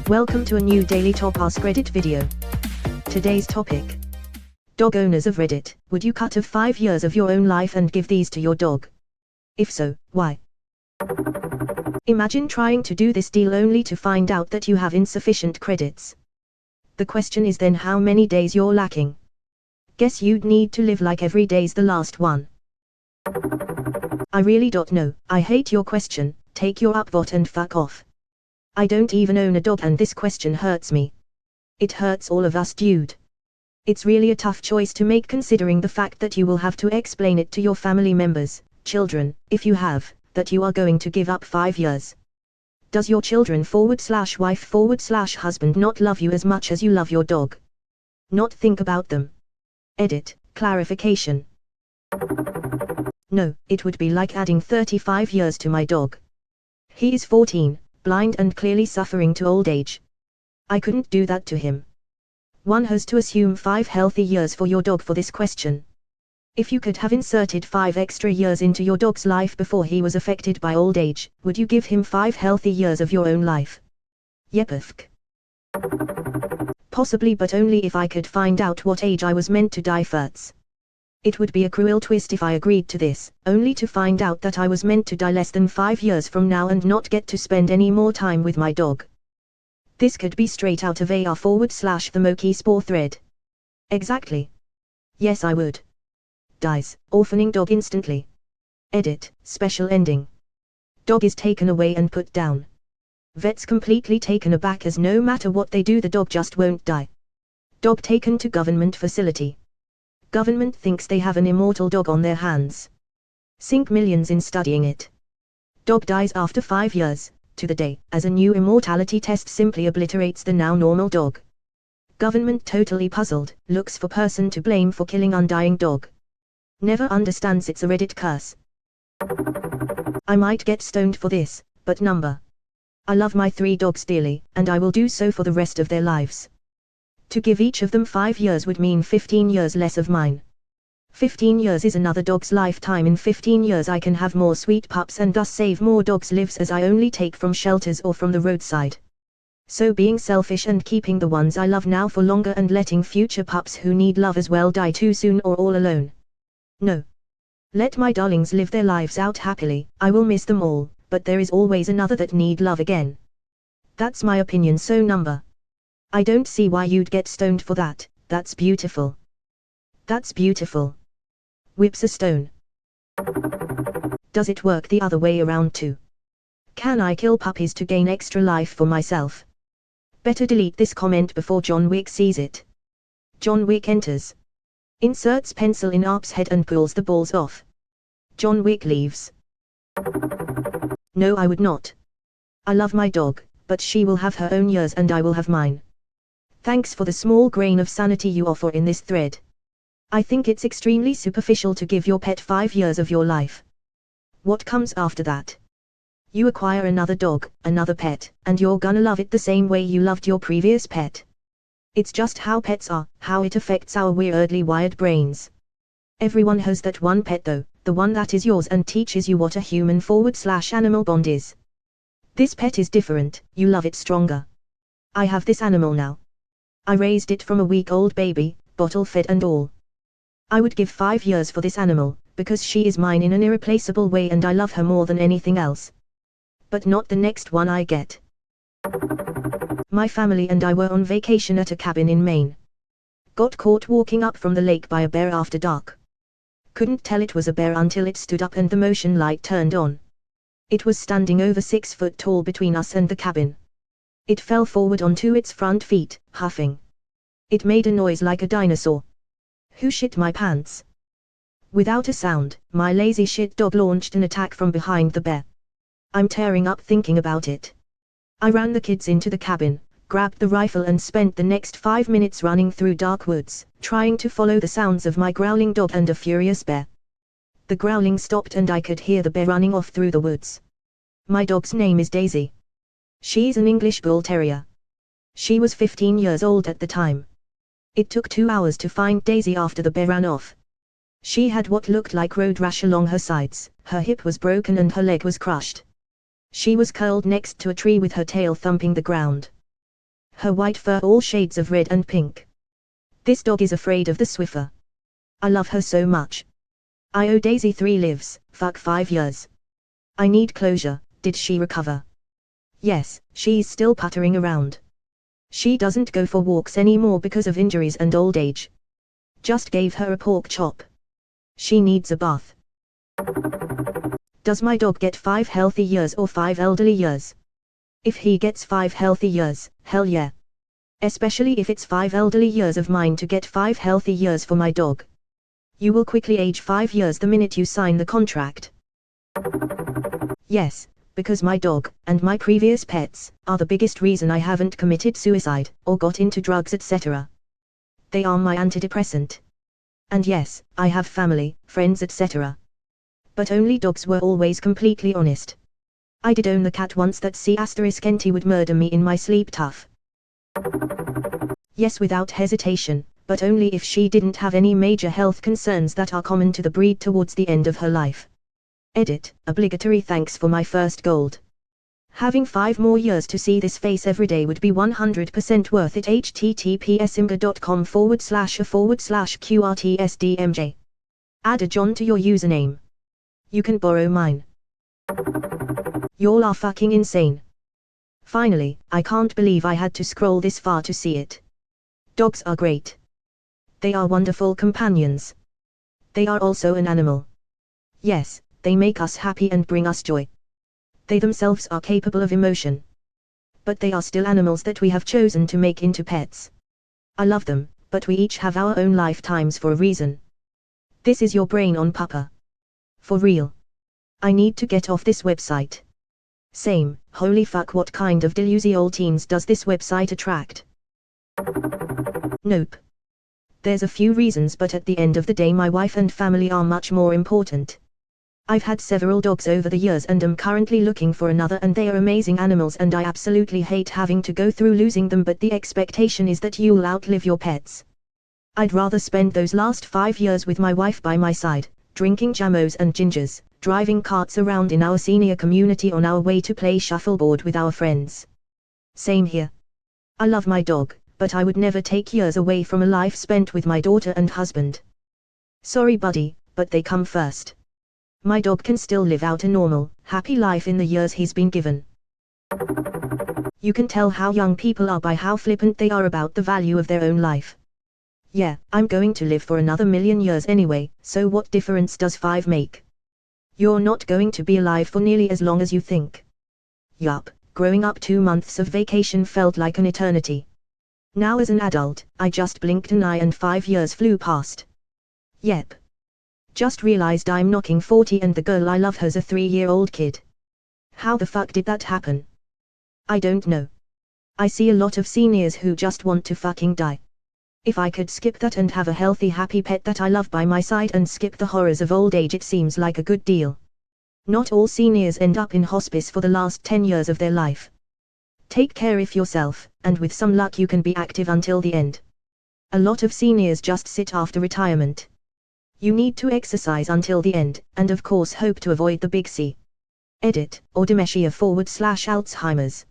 Welcome to a new daily top Askreddit video. Today's topic. Dog owners of Reddit, would you cut off 5 years of your own life and give these to your dog? If so, why? Imagine trying to do this deal only to find out that you have insufficient credits. The question is then how many days you're lacking. Guess you'd need to live like every day's the last one. I really don't know. I hate your question. Take your upvote and fuck off. I don't even own a dog and this question hurts me. It hurts all of us, dude. It's really a tough choice to make considering the fact that you will have to explain it to your family members, children, if you have, that you are going to give up 5 years. Does your children /wife/husband not love you as much as you love your dog? Not think about them. Edit, clarification. No, it would be like adding 35 years to my dog. He is 14, blind and clearly suffering to old age. I couldn't do that to him. One has to assume 5 healthy years for your dog for this question. If you could have inserted 5 extra years into your dog's life before he was affected by old age, would you give him 5 healthy years of your own life? Yepifk. Possibly, but only if I could find out what age I was meant to die first. It would be a cruel twist if I agreed to this, only to find out that I was meant to die less than 5 years from now and not get to spend any more time with my dog. This could be straight out of AR/the Moki Spore thread. Exactly. Yes, I would. Dies, orphaning dog instantly. Edit, special ending. Dog is taken away and put down. Vets completely taken aback as no matter what they do the dog just won't die. Dog taken to government facility. Government thinks they have an immortal dog on their hands. Sink millions in studying it. Dog dies after 5 years, to the day, as a new immortality test simply obliterates the now normal dog. Government totally puzzled, looks for person to blame for killing undying dog. Never understands it's a Reddit curse. I might get stoned for this, but number. I love my 3 dogs dearly, and I will do so for the rest of their lives. To give each of them 5 years would mean 15 years less of mine. 15 years is another dog's lifetime. In 15 years I can have more sweet pups and thus save more dogs' lives as I only take from shelters or from the roadside. So being selfish and keeping the ones I love now for longer and letting future pups who need love as well die too soon or all alone. No. Let my darlings live their lives out happily. I will miss them all, but there is always another that need love again. That's my opinion, so number. I don't see why you'd get stoned for that. That's beautiful. That's beautiful. Whips a stone. Does it work the other way around too? Can I kill puppies to gain extra life for myself? Better delete this comment before John Wick sees it. John Wick enters. Inserts pencil in Arp's head and pulls the balls off. John Wick leaves. No, I would not. I love my dog, but she will have her own years and I will have mine. Thanks for the small grain of sanity you offer in this thread. I think it's extremely superficial to give your pet 5 years of your life. What comes after that? You acquire another dog, another pet, and you're gonna love it the same way you loved your previous pet. It's just how pets are, how it affects our weirdly wired brains. Everyone has that one pet though, the one that is yours and teaches you what a human/animal bond is. This pet is different, you love it stronger. I have this animal now. I raised it from a week-old baby, bottle-fed and all. I would give 5 years for this animal, because she is mine in an irreplaceable way and I love her more than anything else. But not the next one I get. My family and I were on vacation at a cabin in Maine. Got caught walking up from the lake by a bear after dark. Couldn't tell it was a bear until it stood up and the motion light turned on. It was standing over 6 foot tall between us and the cabin. It fell forward onto its front feet, huffing. It made a noise like a dinosaur. Who shit my pants? Without a sound, my lazy shit dog launched an attack from behind the bear. I'm tearing up thinking about it. I ran the kids into the cabin, grabbed the rifle and spent the next 5 minutes running through dark woods, trying to follow the sounds of my growling dog and a furious bear. The growling stopped and I could hear the bear running off through the woods. My dog's name is Daisy. She's an English Bull Terrier. She was 15 years old at the time. It took 2 hours to find Daisy after the bear ran off. She had what looked like road rash along her sides, her hip was broken and her leg was crushed. She was curled next to a tree with her tail thumping the ground. Her white fur all shades of red and pink. This dog is afraid of the Swiffer. I love her so much. I owe Daisy 3 lives, fuck 5 years. I need closure. Did she recover? Yes, she's still puttering around. She doesn't go for walks anymore because of injuries and old age. Just gave her a pork chop. She needs a bath. Does my dog get 5 healthy years or 5 elderly years? If he gets 5 healthy years, hell yeah. Especially if it's 5 elderly years of mine to get 5 healthy years for my dog. You will quickly age 5 years the minute you sign the contract. Yes, because my dog, and my previous pets, are the biggest reason I haven't committed suicide, or got into drugs etc. They are my antidepressant. And yes, I have family, friends etc. But only dogs were always completely honest. I did own the cat once that *NT would murder me in my sleep tough. Yes, without hesitation, but only if she didn't have any major health concerns that are common to the breed towards the end of her life. Edit, obligatory thanks for my first gold. Having 5 more years to see this face every day would be 100% worth it. https://a/QRTSDMJ. Add a John to your username. You can borrow mine. Y'all are fucking insane. Finally, I can't believe I had to scroll this far to see it. Dogs are great. They are wonderful companions. They are also an animal. Yes, they make us happy and bring us joy. They themselves are capable of emotion. But they are still animals that we have chosen to make into pets. I love them, but we each have our own lifetimes for a reason. This is your brain on Papa. For real. I need to get off this website. Same, holy fuck, what kind of delusional teens does this website attract? Nope. There's a few reasons, but at the end of the day my wife and family are much more important. I've had several dogs over the years and am currently looking for another, and they are amazing animals and I absolutely hate having to go through losing them, but the expectation is that you'll outlive your pets. I'd rather spend those last 5 years with my wife by my side, drinking jamos and gingers, driving carts around in our senior community on our way to play shuffleboard with our friends. Same here. I love my dog, but I would never take years away from a life spent with my daughter and husband. Sorry buddy, but they come first. My dog can still live out a normal, happy life in the years he's been given. You can tell how young people are by how flippant they are about the value of their own life. Yeah, I'm going to live for another 1,000,000 years anyway, so what difference does 5 make? You're not going to be alive for nearly as long as you think. Yup, growing up 2 months of vacation felt like an eternity. Now as an adult, I just blinked an eye and 5 years flew past. Yep. Just realized I'm knocking 40 and the girl I love has a 3-year-old kid. How the fuck did that happen? I don't know. I see a lot of seniors who just want to fucking die. If I could skip that and have a healthy happy pet that I love by my side and skip the horrors of old age, it seems like a good deal. Not all seniors end up in hospice for the last 10 years of their life. Take care of yourself, and with some luck you can be active until the end. A lot of seniors just sit after retirement. You need to exercise until the end, and of course hope to avoid the big C. Edit, or dementia/Alzheimer's.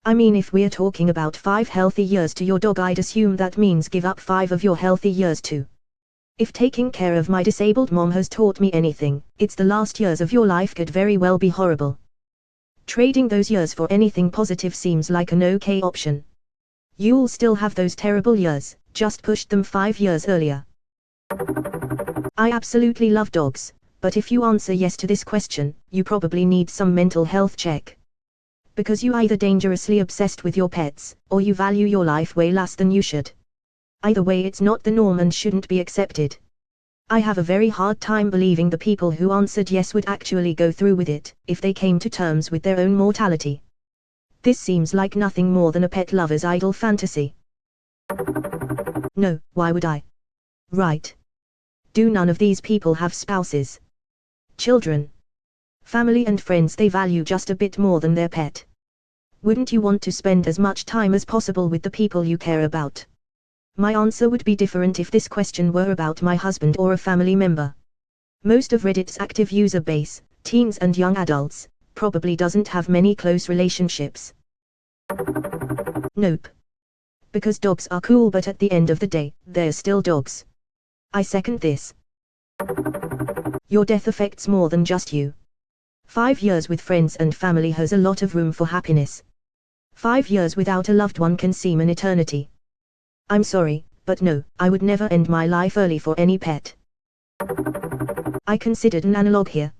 I mean, if we're talking about 5 healthy years to your dog, I'd assume that means give up 5 of your healthy years too. If taking care of my disabled mom has taught me anything, it's the last years of your life could very well be horrible. Trading those years for anything positive seems like an okay option. You'll still have those terrible years, just pushed them 5 years earlier. I absolutely love dogs, but if you answer yes to this question, you probably need some mental health check. Because you either dangerously obsessed with your pets, or you value your life way less than you should. Either way, it's not the norm and shouldn't be accepted. I have a very hard time believing the people who answered yes would actually go through with it, if they came to terms with their own mortality. This seems like nothing more than a pet lover's idle fantasy. No, why would I? Right. Do none of these people have spouses? Children? Family and friends they value just a bit more than their pet? Wouldn't you want to spend as much time as possible with the people you care about? My answer would be different if this question were about my husband or a family member. Most of Reddit's active user base, teens and young adults, probably doesn't have many close relationships. Nope. Because dogs are cool, but at the end of the day, they're still dogs. I second this. Your death affects more than just you. 5 years with friends and family has a lot of room for happiness. 5 years without a loved one can seem an eternity. I'm sorry, but no, I would never end my life early for any pet. I considered an analog here.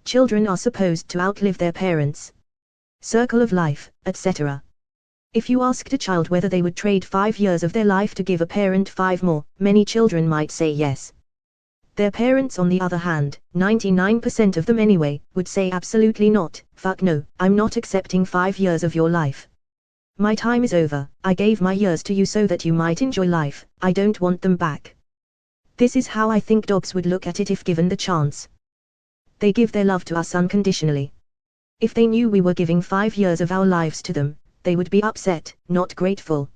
Children are supposed to outlive their parents. Circle of life, etc. If you asked a child whether they would trade 5 years of their life to give a parent 5 more, many children might say yes. Their parents, on the other hand, 99% of them anyway, would say absolutely not. Fuck no, I'm not accepting 5 years of your life. My time is over. I gave my years to you so that you might enjoy life. I don't want them back. This is how I think dogs would look at it if given the chance. They give their love to us unconditionally. If they knew we were giving 5 years of our lives to them, they would be upset, not grateful.